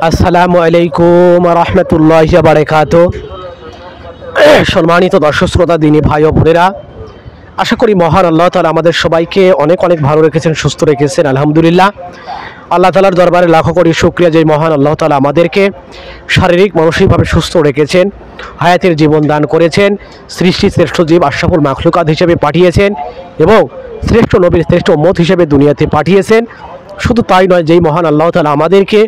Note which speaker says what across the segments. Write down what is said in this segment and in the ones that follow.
Speaker 1: আসসালামু আলাইকুম রহমতুল্লাহি ওয়া বারাকাতুহু। সম্মানিত দর্শক শ্রোতা, দিনী ভাই ও বোনেরা, আশা করি মহান আল্লাহ তাআলা আমাদের সবাইকে অনেক অনেক ভালো রেখেছেন, সুস্থ রেখেছেন। আলহামদুলিল্লাহ, আল্লাহ তাআলার দরবারে লাখো কোটি শুকরিয়া যে মহান আল্লাহ তাআলা আমাদেরকে শারীরিক মানসিকভাবে সুস্থ রেখেছেন, হায়াতের জীবন দান করেছেন, সৃষ্টি শ্রেষ্ঠ জীব আশরাফুল মাখলুকাত হিসেবে পাঠিয়েছেন এবং শ্রেষ্ঠ নবীর শ্রেষ্ঠ উম্মত হিসেবে দুনিয়াতে পাঠিয়েছেন। শুধু তাই নয়, যেই মহান আল্লাহ তাআলা আমাদেরকে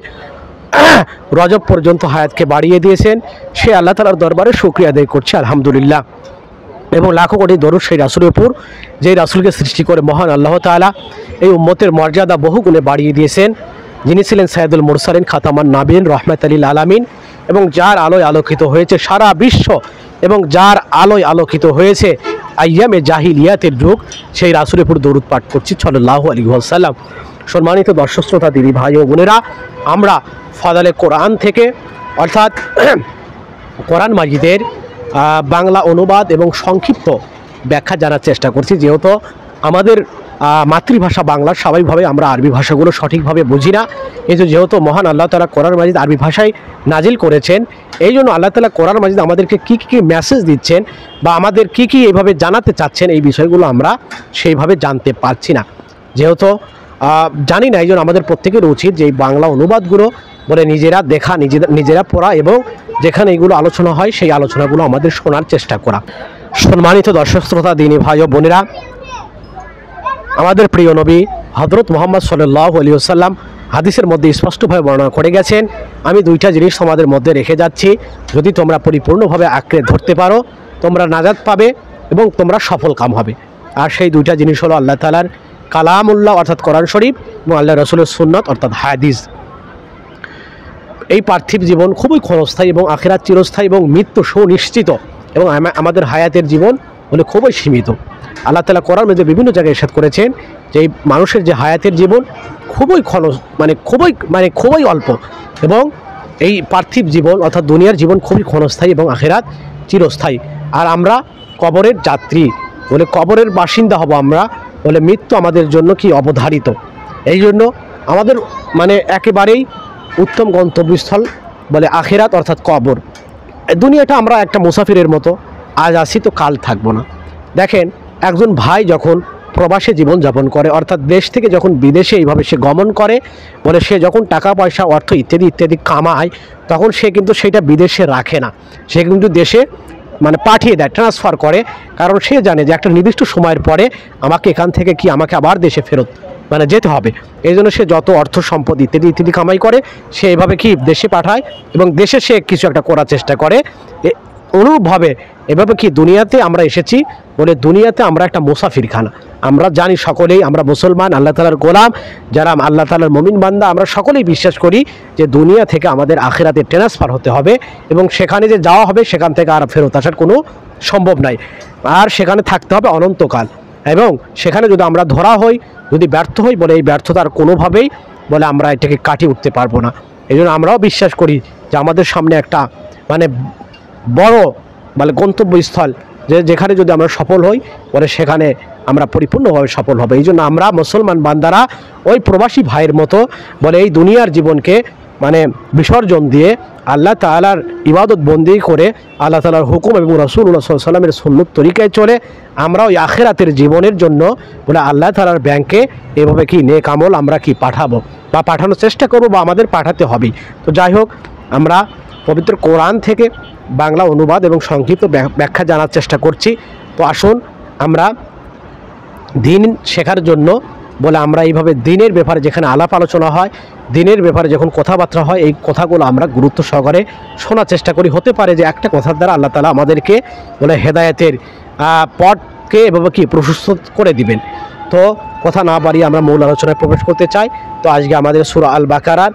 Speaker 1: রজব পর্যন্ত হায়াতকে বাড়িয়ে দিয়েছেন, সে আল্লাহ তাআলার দরবারে শুকরিয়া আদায় করছে আলহামদুলিল্লাহ। এবং লাখো কোটি দরুদ সেই রাসূলের উপর, যেই রাসূলকে সৃষ্টি করে মহান আল্লাহ তাআলা এই উম্মতের মর্যাদা বহুগুণে বাড়িয়ে দিয়েছেন, যিনি ছিলেন সাইয়্যিদুল মুরসালিন, খাতামান নাবিয়িন, রাহমাতাল লিল আলামিন, এবং যার আলোয় আলোকিত হয়েছে সারা বিশ্ব এবং যার আলোয় আলোকিত হয়েছে আইয়ামে জাহিলিয়াতের যুগ, সেই রাসূলের উপর দরুদ পাঠ করছি সাল্লাল্লাহু আলাইহি ওয়াসাল্লাম। সম্মানিত দর্শক শ্রোতা, দিনী ভাই ও বোনেরা, আমরা ফাদালে কোরআন থেকে অর্থাৎ কোরআন মাজিদের বাংলা অনুবাদ এবং সংক্ষিপ্ত ব্যাখ্যা জানার চেষ্টা করছি। যেহেতু আমাদের মাতৃভাষা বাংলা, স্বাভাবিকভাবে আমরা আরবি ভাষাগুলো সঠিকভাবে বুঝি না। কিন্তু যেহেতু মহান আল্লাহ তাআলা কোরআন মাজিদ আরবি ভাষায় নাজিল করেছেন, এই জন্য আল্লাহ তাআলা কোরআন মাজিদ আমাদেরকে কী কী মেসেজ দিচ্ছেন বা আমাদের কী কী এইভাবে জানাতে চাচ্ছেন, এই বিষয়গুলো আমরা সেইভাবে জানতে পারছি না। যেহেতু জানি না, এই জন্য আমাদের প্রত্যেকের উচিত যে এই বাংলা অনুবাদগুলো বলে নিজেরা দেখা, নিজেরা পড়া এবং যেখানে এইগুলো আলোচনা হয় সেই আলোচনাগুলো আমাদের শোনার চেষ্টা করা। সম্মানিত দর্শক শ্রোতা, দিনী ভাই ও বোনেরা, আমাদের প্রিয় নবী হযরত মুহাম্মদ সাল্লাল্লাহু আলাইহি ওয়াসাল্লাম হাদিসের মধ্যে স্পষ্টভাবে বর্ণনা করে গেছেন, আমি দুইটা জিনিস তোমাদের মধ্যে রেখে যাচ্ছি, যদি তোমরা পরিপূর্ণভাবে আঁকড়ে ধরতে পারো তোমরা নাজাত পাবে এবং তোমরা সফল কাম হবে। আর সেই দুইটা জিনিস হলো আল্লাহ তাআলার কালামুল্লাহ অর্থাৎ কোরআন শরীফ এবং আল্লাহ রাসূলের সুন্নাত অর্থাৎ হাদিস। এই পার্থিব জীবন খুবই ক্ষণস্থায়ী এবং আখিরাত চিরস্থায়ী এবং মৃত্যু সুনিশ্চিত, এবং আমাদের হায়াতের জীবন হলে খুবই সীমিত। আল্লাহ তাআলা কোরআন মধ্যে বিভিন্ন জায়গায় ইরশাদ করেছেন যে এই মানুষের যে হায়াতের জীবন খুবই খুবই অল্প, এবং এই পার্থিব জীবন অর্থাৎ দুনিয়ার জীবন খুবই ক্ষণস্থায়ী এবং আখিরাত চিরস্থায়ী। আর আমরা কবরের যাত্রী বলে, কবরের বাসিন্দা হব আমরা বলে, মৃত্যু আমাদের জন্য কি অবধারিত। এই জন্য আমাদের একেবারেই উত্তম গন্তব্যস্থল বলে আখিরাত অর্থাৎ কবর। দুনিয়াটা আমরা একটা মুসাফিরের মতো, আজ আসি তো কাল থাকবো না। দেখেন, একজন ভাই যখন প্রবাসে জীবনযাপন করে অর্থাৎ দেশ থেকে যখন বিদেশে এইভাবে সে গমন করে বলে, সে যখন টাকা পয়সা অর্থ ইত্যাদি ইত্যাদি কামায়, তখন সে কিন্তু সেটা বিদেশে রাখে না, সে কিন্তু দেশে পাঠিয়ে দেয়, ট্রান্সফার করে। কারণ সে জানে যে একটা নির্দিষ্ট সময়ের পরে আমাকে এখান থেকে আমাকে আবার দেশে ফেরত যেতে হবে। এই জন্য সে যত অর্থ সম্পদ ইত্যাদি ইত্যাদি কামাই করে সে এইভাবে দেশে পাঠায় এবং দেশে সে কিছু একটা করার চেষ্টা করে। অনুরূপভাবে এভাবে দুনিয়াতে আমরা এসেছি বলে, দুনিয়াতে আমরা একটা মুসাফিরখানা। আমরা জানি সকলেই আমরা মুসলমান, আল্লাহ তাআলার গোলাম, যারা আল্লাহ তাআলার মুমিন বান্দা, আমরা সকলেই বিশ্বাস করি যে দুনিয়া থেকে আমাদের আখিরাতে ট্রান্সফার হতে হবে এবং সেখানে যে যাওয়া হবে সেখান থেকে আর ফেরত আসার কোনো সম্ভব নাই, আর সেখানে থাকতে হবে অনন্তকাল। এবং সেখানে যদি আমরা ধরা হই, যদি ব্যর্থ হই বলে, এই ব্যর্থতার কোনোভাবেই বলে আমরা এটাকে কাটিয়ে উঠতে পারবো না। এই জন্য আমরাও বিশ্বাস করি যে আমাদের সামনে একটা বড় গন্তব্যস্থল, যেখানে যদি আমরা সফল হই বলে সেখানে আমরা পরিপূর্ণভাবে সফল হবে। এই জন্য আমরা মুসলমান বান্দারা ওই প্রবাসী ভাইয়ের মতো বলে এই দুনিয়ার জীবনকে বিসর্জন দিয়ে আল্লাহ তাআলার ইবাদত বন্দি করে, আল্লাহ তাআলার হুকুম এবং রাসূলুল্লাহ সাল্লাল্লাহু আলাইহি ওয়াসাল্লামের সুন্নত তরিকায় চলে আমরা ওই আখিরাতের জীবনের জন্য বলে আল্লাহ তাআলার ব্যাংকে এভাবে নেক আমল আমরা পাঠাবো বা পাঠানোর চেষ্টা করব বা আমাদের পাঠাতে হবে। তো যাই হোক, আমরা পবিত্র কোরআন থেকে বাংলা অনুবাদ এবং সংক্ষিপ্ত ব্যাখ্যা জানার চেষ্টা করছি। তো আসুন আমরা দিন শেখার জন্য বলে আমরা এইভাবে দিনের ব্যাপারে যেখানে আলাপ আলোচনা হয়, দিনের ব্যাপারে যখন কথাবার্তা হয়, এই কথাগুলো আমরা গুরুত্ব সহকারে শোনার চেষ্টা করি। হতে পারে যে একটা কথার দ্বারা আল্লাহ তাআলা আমাদেরকে বলে হেদায়েতের পথকে এভাবে প্রশস্ত করে দিবেন। তো কথা না বাড়িয়ে আমরা মূল আলোচনায় প্রবেশ করতে চাই। তো আজকে আমাদের সূরা আল বাকারার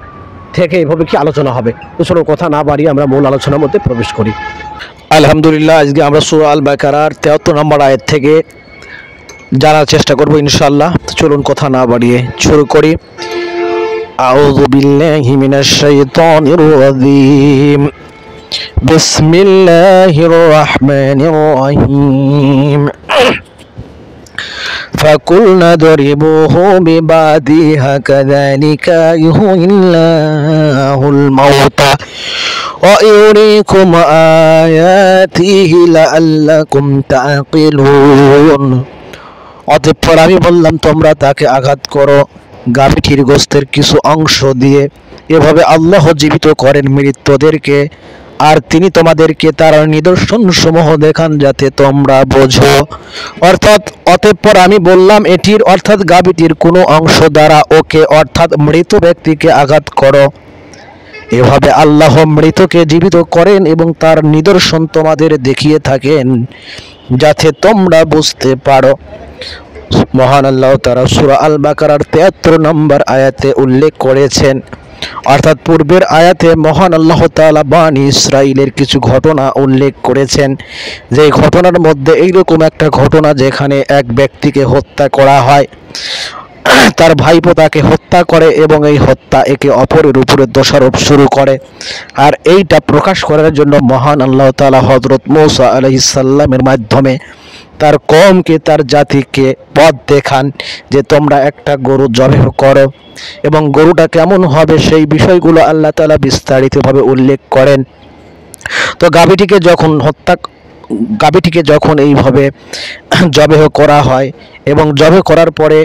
Speaker 1: থেকে এভাবে আলোচনা হবে। তো চলো কথা না বাড়িয়ে আমরা মূল আলোচনার মধ্যে প্রবেশ করি। আলহামদুলিল্লাহ, আজকে আমরা সূরা আল বাকারার 73 নম্বর আয়াত থেকে জানার চেষ্টা করব ইনশাআল্লাহ। চলুন কথা না বাড়িয়ে শুরু করি। আউযু বিল্লাহি মিনাশ শাইতানির রাজীম, বিসমিল্লাহির রহমানির রহিম।
Speaker 2: فقلنا اضربوه ببعضها كذلك يحيي الله الموتى ويريكم آياته لعلكم تعقلون। অতঃপর আমি বললাম, তোমরা তাকে আঘাত করো গাভীটির গোশতের কিছু অংশ দিয়ে। এভাবে আল্লাহ জীবিত করেন মৃতদেরকে, আর তিনি তোমাদেরকে তার নিদর্শন সমূহ দেখান যাতে তোমরা বোঝো। অর্থাৎ অতঃপর আমি বললাম, এটির অর্থাৎ গাভীটির কোনো অংশ দ্বারা ওকে অর্থাৎ মৃত ব্যক্তিকে আঘাত করো। এভাবে আল্লাহ মৃতকে জীবিত করেন এবং তার নিদর্শন তোমাদের দেখিয়ে থাকেন যাতে তোমরা বুঝতে পারো। মহান আল্লাহ তাআলা সূরা আল বাকারার ৭৩ নম্বর আয়াতে উল্লেখ করেছেন, অর্থাৎ পূর্বের আয়াতে মহান আল্লাহ তাআলা বনী ইসরাইলের কিছু ঘটনা উল্লেখ করেছেন। যে ঘটনার মধ্যে এইরকম একটা ঘটনা যেখানে এক ব্যক্তিকে হত্যা করা হয়, তার ভাইপো তাকে হত্যা করে এবং এই হত্যা একে অপরের উপরে দোষারোপ শুরু করে। আর এইটা প্রকাশ করার জন্য মহান আল্লাহ তাআলা হযরত মূসা আলাইহিস সালামের মাধ্যমে তার কওমকে, তার জাতিকে পথ দেখান যে তোমরা একটা গরু জবাহ করো, এবং গরুটা কেমন হবে সেই বিষয়গুলো আল্লাহ তাআলা বিস্তারিতভাবে উল্লেখ করেন। তো গাভীটিকে যখন এইভাবে জবাহ করা হয় এবং জবাহ করার পরে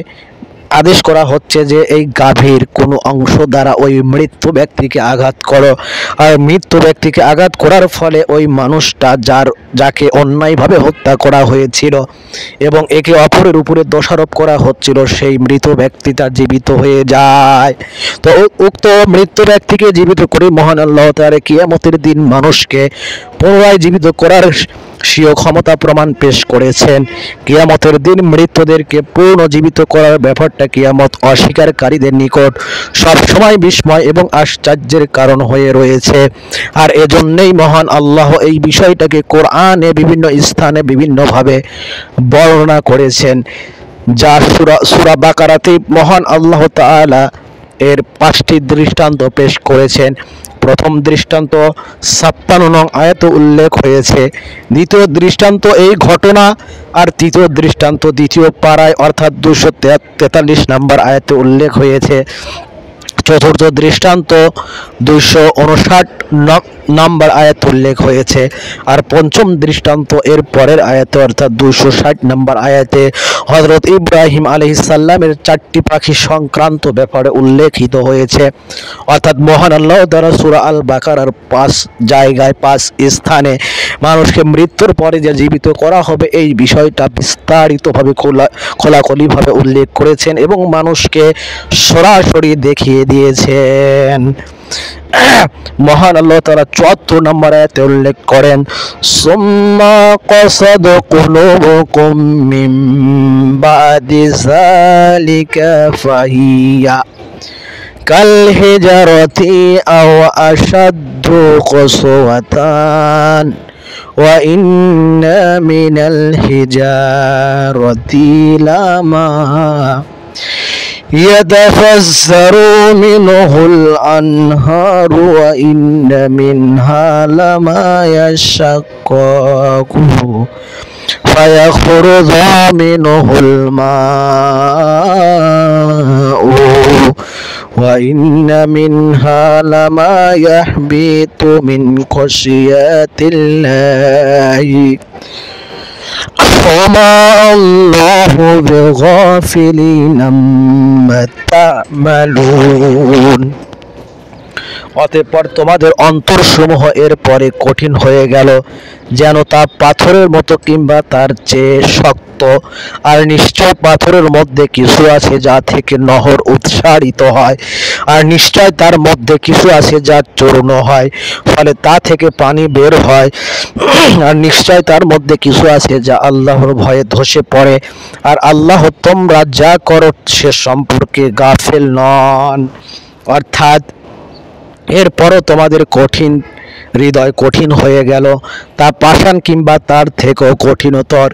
Speaker 2: আদেশ করা হচ্ছে যে এই গাভীর কোনো অংশ দ্বারা ওই মৃত ব্যক্তিকে আঘাত করো, আর মৃত ব্যক্তিকে আঘাত করার ফলে ওই মানুষটা যাকে অন্যায়ভাবে হত্যা করা হয়েছিল এবং একে অপরের উপরে দোষারোপ করা হচ্ছিল, সেই মৃত ব্যক্তিটা জীবিত হয়ে যায়। তো উক্ত মৃত ব্যক্তিকে জীবিত করে মহান আল্লাহ তাআলা কিয়ামতের দিন মানুষকে পুনরায় জীবিত করার স্বীয় ক্ষমতা প্রমাণ পেশ করেছেন। কিয়ামতের দিন মৃতদেরকে পুনর্জীবিত করার ব্যাপারটা কিয়ামত অস্বীকারীদের নিকট সবসময় বিস্ময় এবং আশ্চর্যের কারণ হয়ে রয়েছে। আর এজন্যই মহান আল্লাহ এই বিষয়টাকে কোরআনে বিভিন্ন স্থানে বিভিন্নভাবে বর্ণনা করেছেন, যা সূরা বাকারাতে মহান আল্লাহ তাআলা এর 5টি দৃষ্টান্ত পেশ করেছেন। প্রথম দৃষ্টান্ত ৫৭ নং আয়াতে উল্লেখ হয়েছে, দ্বিতীয় দৃষ্টান্ত এই ঘটনা, আর তৃতীয় দৃষ্টান্ত দ্বিতীয় পারায় অর্থাৎ ২৪৩ নম্বর আয়াতে উল্লেখ হয়েছে। চতুর্থ দৃষ্টান্ত ২৫৯ নম্বর আয়াত উল্লেখ হয়েছে, আর পঞ্চম দৃষ্টান্ত এর পরের আয়াতে অর্থাৎ ২৬০ নম্বর আয়াতে হযরত ইব্রাহিম আলাইহিস সালামের 4টি পাখি সংক্রান্ত ব্যাপারে উল্লেখিত হয়েছে। অর্থাৎ মহান আল্লাহ তাআলা সূরা আল বাকারার 5 জায়গায় 5 স্থানে মানুষকে মৃত্যুর পরে যে জীবিত করা হবে এই বিষয়টা বিস্তারিতভাবে খোলাখুলিভাবে উল্লেখ করেছেন এবং মানুষকে সরাসরি দেখিয়ে দিয়েছেন। মহান আল্লাহ তাআলা ৭৪ নম্বর আয়াতে উল্লেখ করেন, সুম্মা কাসাদ কুলুবুকুম মিন বাদি যালিকা ফাহিয়া কাল হিজারতি আও আশাদ্দু কসওয়াতান ওয়া ইন্না মিনাল হিজারতি লামা يتفسر منه الأنهار وإن منها لما يشقق فيخرج منه الماء وإن منها لما يهبط من خشية الله وما الله بغافل عما تعملون। অতঃপর তোমাদের অন্তরসমূহ এর পরে কঠিন হয়ে গেল, যেন তা পাথরের মতো কিংবা তার চেয়ে শক্ত। আর নিশ্চয় পাথরের মধ্যে কিছু আছে যা থেকে নহর উৎসারিত হয়, আর নিশ্চয় তার মধ্যে কিছু আছে যা চূর্ণ হয়, ফলে তা থেকে পানি বের হয়। আর নিশ্চয় তার মধ্যে কিছু আছে যা আল্লাহর ভয়ে ধসে পড়ে, আর আল্লাহ তোমরা যা করো সে সম্পর্কে গাফেল নন। অর্থাৎ এরপরও তোমাদের হৃদয় কঠিন হয়ে গেল, তা পাষাণ কিংবা তার থেকেও কঠিনতর।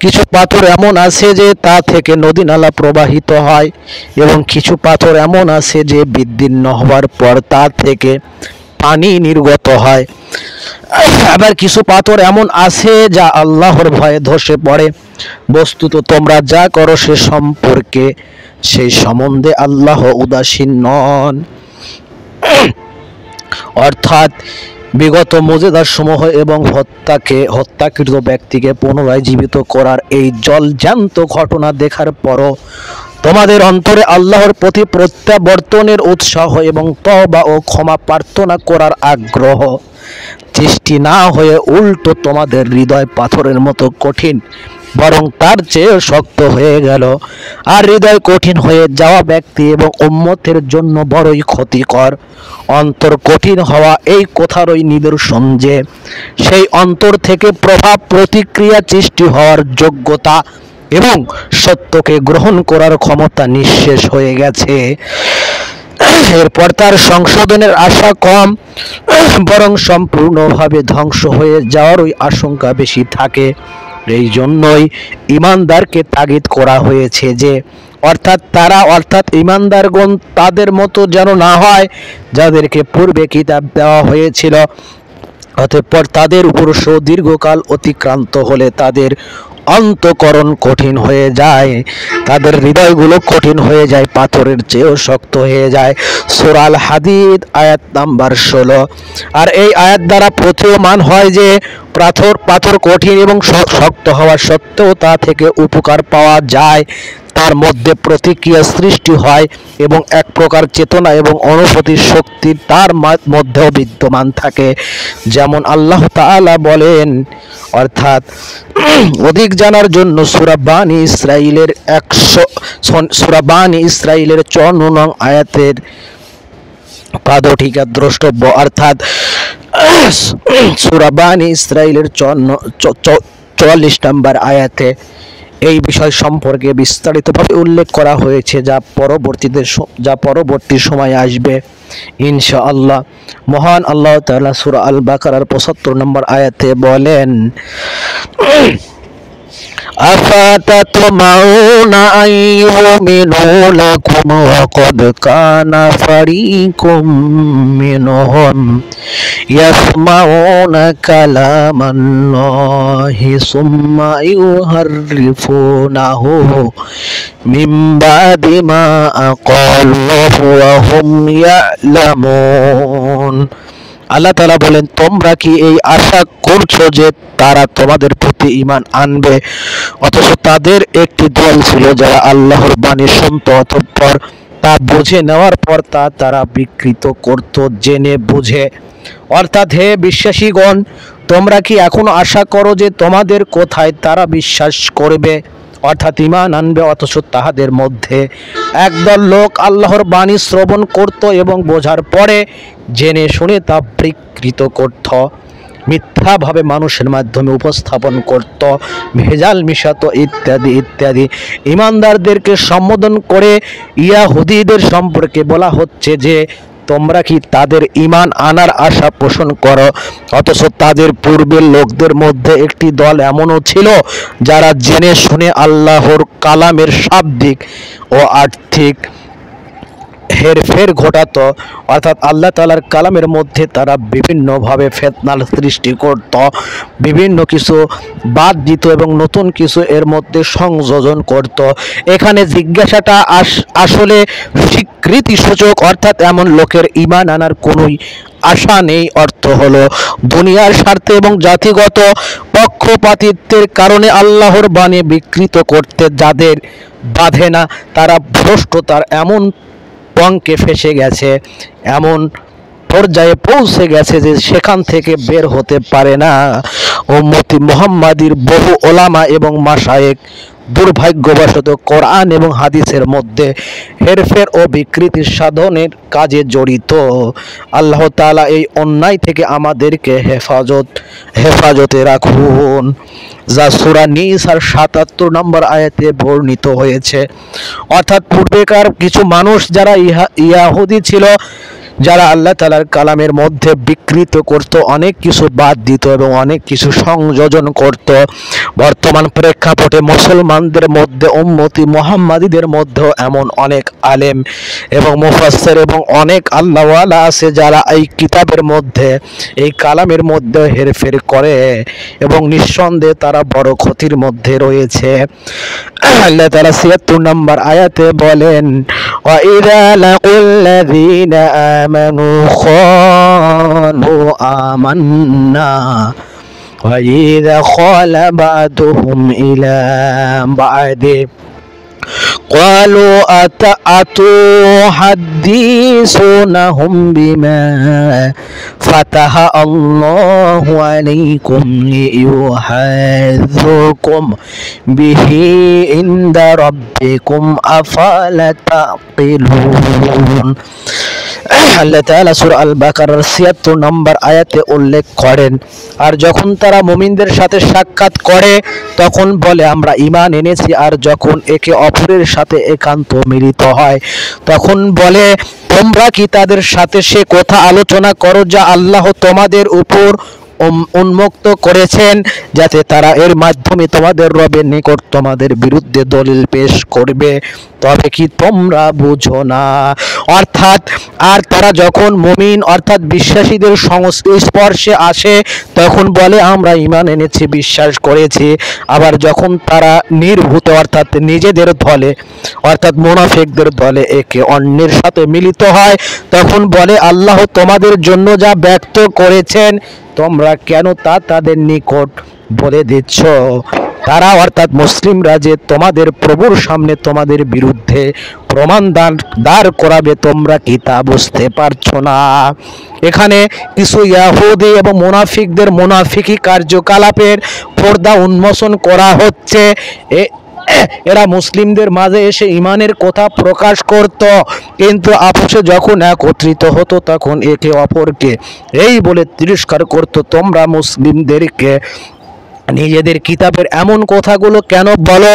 Speaker 2: কিছু পাথর এমন আছে যে তা থেকে নদী নালা প্রবাহিত হয়, এবং কিছু পাথর এমন আছে যে বিদীর্ণ হওয়ার পর তা থেকে পানি নির্গত হয়। আবার কিছু পাথর এমন আছে যা আল্লাহর ভয়ে ধসে পড়ে। বস্তুত তোমরা যা করো সে সম্পর্কে সেই সম্বন্ধে আল্লাহ উদাসীন নন। অর্থাৎ বিগত মুজিজাত সমূহ এবং হত্যাকৃত ব্যক্তিকে পুনরায় জীবিত করার এই জলজ্যান্ত ঘটনা দেখার পরও তোমাদের অন্তরে আল্লাহর প্রতি প্রত্যাবর্তনের উৎসাহ এবং তওবা ও ক্ষমা প্রার্থনা করার আগ্রহ সৃষ্টি না হয়ে উল্টো তোমাদের হৃদয় পাথরের মতো কঠিন, বরং তার চেয়ে শক্ত হয়ে গেল। আর হৃদয় কঠিন হয়ে যাওয়া ব্যক্তি এবং উম্মতের জন্য বড়ই ক্ষতিকর। অন্তর কঠিন হওয়া এই কথারই নিদর্শন যে সেই অন্তর থেকে প্রভাব প্রতিক্রিয়া সৃষ্টি হওয়ার যোগ্যতা এবং সত্যকে গ্রহণ করার ক্ষমতা নিঃশেষ হয়ে গেছে। এরপর তার সংশোধনের আশা কম, বরং সম্পূর্ণভাবে ধ্বংস হয়ে যাওয়ারই আশঙ্কা বেশি থাকে। এই জন্যই ইমানদারকে তাগিদ করা হয়েছে যে অর্থাৎ ইমানদারগণ তাদের মতো যেন না হয় যাদেরকে পূর্বে কিতাব দেওয়া হয়েছিল। অতঃপর তাদের উপর সুদীর্ঘকাল অতিক্রান্ত হলে তাদের অন্তঃকরণ কঠিন হয়ে যায়, তাদের হৃদয়গুলো কঠিন হয়ে যায়, পাথরের চেয়েও শক্ত হয়ে যায়। সূরা আল হাদীদ আয়াত নাম্বার 16। আর এই আয়াত দ্বারা প্রতীয়মান হয় যে পাথর কঠিন এবং শক্ত হওয়া সত্ত্বেও তা থেকে উপকার পাওয়া যায়। তার মধ্যে প্রতিক্রিয়া সৃষ্টি হয় এবং এক প্রকার চেতনা এবং অনুভূতির শক্তি তার মধ্যেও বিদ্যমান থাকে। যেমন আল্লাহ তাআলা বলেন, অর্থাৎ অধিক জানার জন্য সূরা বানী ইসরাঈলের 54 নং আয়াতের পাদটীকা দ্রষ্টব্য। অর্থাৎ সূরা বানী ইসরাঈলের 44 নম্বর আয়াতে এই বিষয় সম্পর্কে বিস্তারিতভাবে উল্লেখ করা হয়েছে, যা পরবর্তী সময় আসবে ইনশাআল্লাহ। মহান আল্লাহ তাআলা সূরা আল বাকারার 75 নম্বর আয়াতে বলেন, أفتطمعون أن يؤمنوا لكم وقد كان فريق منهم يسمعون كلام الله ثم يحرفونه من بعد ما أقالوه وهم يعلمون। আল্লাহ তাআলা বলেন, তোমরা কি এই আশা করছো যে তারা তোমাদের প্রতি ঈমান আনবে? অথচ তাদের একটি দল ছিল যারা আল্লাহর বাণী শুনত, অতঃপর তা বুঝে নেওয়ার পর তারা বিকৃত করত জেনে বুঝে। অর্থাৎ হে বিশ্বাসীগণ, তোমরা কি এখনো আশা করো যে তোমাদের কোথায় তারা বিশ্বাস করবে, অর্থাৎ ঈমান আনবে, অথচ তাহাদের মধ্যে একদল লোক আল্লাহর বাণী শ্রবণ করত এবং বোঝার পরে জেনে শুনে তা বিকৃত করত, মিথ্যাভাবে মানুষের মাধ্যমে উপস্থাপন করত, ভেজাল মিশাতো ইত্যাদি ইত্যাদি। ঈমানদারদেরকে সম্বোধন করে ইয়াহুদীদের সম্পর্কে বলা হচ্ছে যে তোমরা কি তাদের ঈমান আনার আশা পোষণ করো? অথচ তাদের পূর্বের লোকদের মধ্যে একটি দল এমনও ছিল যারা জেনে শুনে আল্লাহর কালামের শাব্দিক ও আর্থিক হেরফের ঘটাতো। অর্থাৎ আল্লাহ তাআলার কালামের মধ্যে তারা বিভিন্নভাবে ফিতনার সৃষ্টি করত, বিভিন্ন কিছু বাদ দিত এবং নতুন কিছু এর মধ্যে সংযোজন করত। এখানে জিজ্ঞাসাটা আসলে স্বীকৃতি সূচক, অর্থাৎ এমন লোকের ঈমান আনার কোনোই আশা নেই। অর্থ হলো দুনিয়ার স্বার্থে এবং জাতিগত পক্ষপাতিত্বের কারণে আল্লাহর বাণী বিকৃত করতে যাদের বাধে না, তারা ভ্রষ্টতার এমন পঙ্কে ফেসে গেছে, এমন পর্যায়ে পৌঁছে গেছে যে সেখান থেকে বের হতে পারে না। উম্মতি মুহাম্মাদির বহু ওলামা এবং মাশায়েখ দুর্ভাগ্যবশত কোরআন এবং হাদিসের মধ্যে হেরফের ও বিকৃতি সাধনের কাজে জড়িত। আল্লাহ তাআলা এই অন্যায় থেকে আমাদেরকে হেফাজতে রাখুন, যা সূরা নিসার ৭৭ নম্বর আয়াতে বর্ণিত হয়েছে। অর্থাৎ পূর্বেকার কিছু মানুষ যারা ইয়াহুদি ছিল, যারা আল্লাহ তাআলার কালামের মধ্যে বিকৃত করত, অনেক কিছু বাদ দিত এবং অনেক কিছু সংযোজন করত। বর্তমান প্রেক্ষাপটে মুসলমানদের মধ্যে উম্মতি মুহাম্মাদীদের মধ্যেও এমন অনেক আলেম এবং মুফাসসির এবং অনেক আল্লাহওয়ালা আছে যারা এই কিতাবের মধ্যে, এই কালামের মধ্যে হেরফের করে এবং নিঃসন্দেহে তারা বড় ক্ষতির মধ্যে রয়েছে। আল্লাহ তাআলা ৭৬ নম্বর আয়াতে বলেন, ওয়াইযা লাকুল্লাযীনা আমানু ক্বালু আমান্না ওয়াইযা ক্বালা বা'দুহুম ইলা বা'দি قالوا أتحدثونهم بما فتح الله عليكم ليحاجوكم به عند ربكم أفلا تعقلون। আল্লাহ তাআলা সূরা আল বাকারার ৭৬ নম্বর আয়াতে উল্লেখ করেন, আর যখন তারা মুমিনদের সাথে সাক্ষাৎ করে তখন বলে আমরা ঈমান এনেছি, আর যখন একে অপরের সাথে একান্ত মিলিত হয় তখন বলে তোমরা কি তাদের সাথে সে কথা আলোচনা করো যা আল্লাহ তোমাদের উপর উন্মুক্ত করেছেন, যাতে তারা এর মাধ্যমে তোমাদের রবের নিকট তোমাদের বিরুদ্ধে দলিল পেশ করবে, তবে কি তোমরা বুঝো না? অর্থাৎ আর তারা যখন মুমিন অর্থাৎ বিশ্বাসীদের সংস্পর্শে আসে তখন বলে আমরা ঈমান এনেছি, বিশ্বাস করেছি। আবার যখন তারা নির্ভূত অর্থাৎ নিজেদের দলে অর্থাৎ মুনাফিকদের দলে একে অন্যের সাথে মিলিত হয় তখন বলে আল্লাহ তোমাদের জন্য যা ব্যক্ত করেছেন তোমরা কেন তা তাদের নিকট বলে দিচ্ছ? তারা অর্থাৎ মুসলিমরা যে তোমাদের প্রভুর সামনে তোমাদের বিরুদ্ধে প্রমাণ দাঁড় করাবে, তোমরা কি তা বুঝতে পারছো না? এখানে কিছু ইহুদি এবং মুনাফিকদের মুনাফিকি কার্যকলাপের পর্দা উন্মোচন করা হচ্ছে। এরা মুসলিমদের মাঝে এসে ঈমানের কথা প্রকাশ করত, কিন্তু আপোষে যখন একত্রিত হতো তখন একে অপরকে এই বলে তিরস্কার করত, তোমরা মুসলিমদেরকে নিজেদের কিতাবের এমন কথাগুলো কেন বলো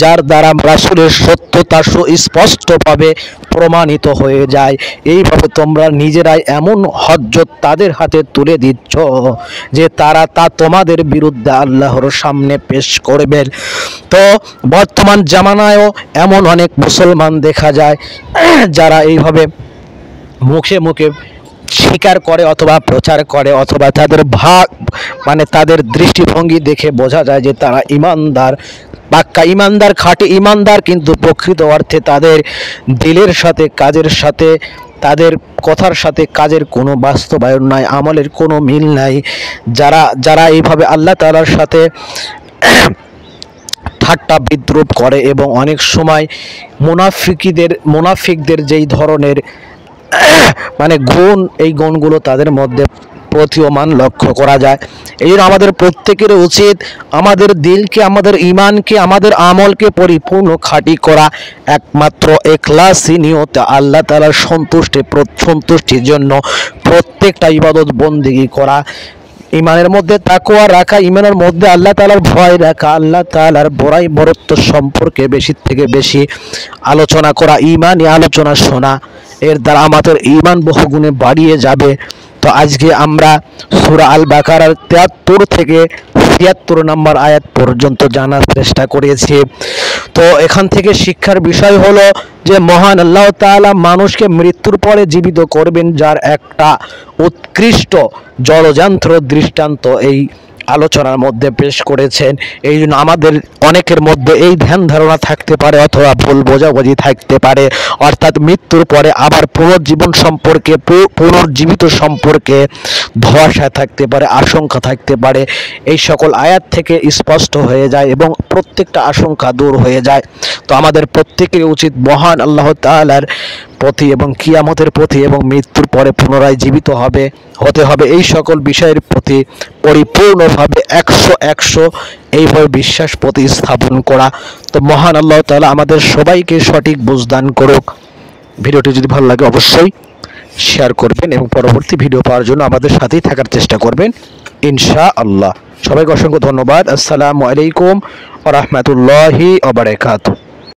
Speaker 2: যার দ্বারা রাসূলের সত্যতা সুস্পষ্টভাবে প্রমাণিত হয়ে যায়? এইভাবে তোমরা নিজেরাই এমন হজ্জত তাদের হাতে তুলে দিচ্ছ যে তারা তা তোমাদের বিরুদ্ধে আল্লাহর সামনে পেশ করবেন। তো বর্তমান জামানায়ও এমন অনেক মুসলমান দেখা যায় যারা এইভাবে মুখে মুখে স্বীকার করে অথবা প্রচার করে অথবা তাদের তাদের দৃষ্টিভঙ্গি দেখে বোঝা যায় যে তারা ঈমানদার, পাক্কা ঈমানদার, খাঁটি ঈমানদার, কিন্তু প্রকৃত অর্থে তাদের দিলের সাথে কাজের সাথে তাদের কথার সাথে কাজের কোনো বাস্তবায়ন নাই, আমলের কোনো মিল নাই। যারা এইভাবে আল্লাহ তাআলার সাথে ঠাট্টা বিদ্রুপ করে এবং অনেক সময় মুনাফিকদের যেই ধরনের গুণ, এই গুণগুলো তাদের মধ্যে প্রতীয়মান লক্ষ্য করা যায়। এই জন্য আমাদের প্রত্যেকের উচিত আমাদের দিলকে, আমাদের ঈমানকে, আমাদের আমলকে পরিপূর্ণ খাঁটি করা, একমাত্র ইখলাসী নিয়তে আল্লাহ তাআলার সন্তুষ্টির জন্য প্রত্যেকটা ইবাদত বন্দেগী করা, ঈমানের মধ্যে তাকওয়া রাখা, ঈমানের মধ্যে আল্লাহ তাআলার ভয় রাখা, আল্লাহ তাআলার বড়াই বরত্ব সম্পর্কে বেশি থেকে বেশি আলোচনা করা, ঈমানি আলোচনা শোনা, এর দ্বারা আমাদের ঈমান বহুগুণে বাড়িয়ে যাবে। তো আজকে আমরা সূরা আল বাকারার ৭৩ থেকে ৭৬ নম্বর আয়াত পর্যন্ত জানার চেষ্টা করেছি। তো এখান থেকে শিক্ষার বিষয় হলো যে মহান আল্লাহ তাআলা মানুষকে মৃত্যুর পরে জীবিত করবেন, যার একটা উৎকৃষ্ট জলযন্ত্র দৃষ্টান্ত এই আলোচনার মধ্যে পেশ করেছেন। এই জন্য আমাদের অনেকের মধ্যে এই ধ্যান ধারণা থাকতে পারে অথবা ভুল বোঝাবুঝি থাকতে পারে, অর্থাৎ মৃত্যুর পরে আবার পুনর্জীবন সম্পর্কে, পুনর্জীবিত সম্পর্কে ধোঁয়াশা থাকতে পারে, আশঙ্কা থাকতে পারে। এই সকল আয়াত থেকে স্পষ্ট হয়ে যায় এবং প্রত্যেকটা আশঙ্কা দূর হয়ে যায়। তো আমাদের প্রত্যেকের উচিত মহান আল্লাহ তাআলার প্রতি এবং কিয়ামতের প্রতি এবং মৃত্যুর পরে পুনরায় জীবিত হতে হবে এই সকল বিষয়ের প্রতি পরিপূর্ণভাবে 100 এইভাবে বিশ্বাস প্রতিস্থাপন করা। তো মহান আল্লাহ তাআলা আমাদের সবাইকে সঠিক বুঝদান করুক। ভিডিওটি যদি ভালো লাগে অবশ্যই শেয়ার করবেন এবং পরবর্তী ভিডিও পাওয়ার জন্য আমাদের সাথেই থাকার চেষ্টা করবেন ইনশাআল্লাহ। সবাইকে অসংখ্য ধন্যবাদ। আসসালামু আলাইকুম ওয়া রাহমাতুল্লাহি ওয়া বারাকাতুহু।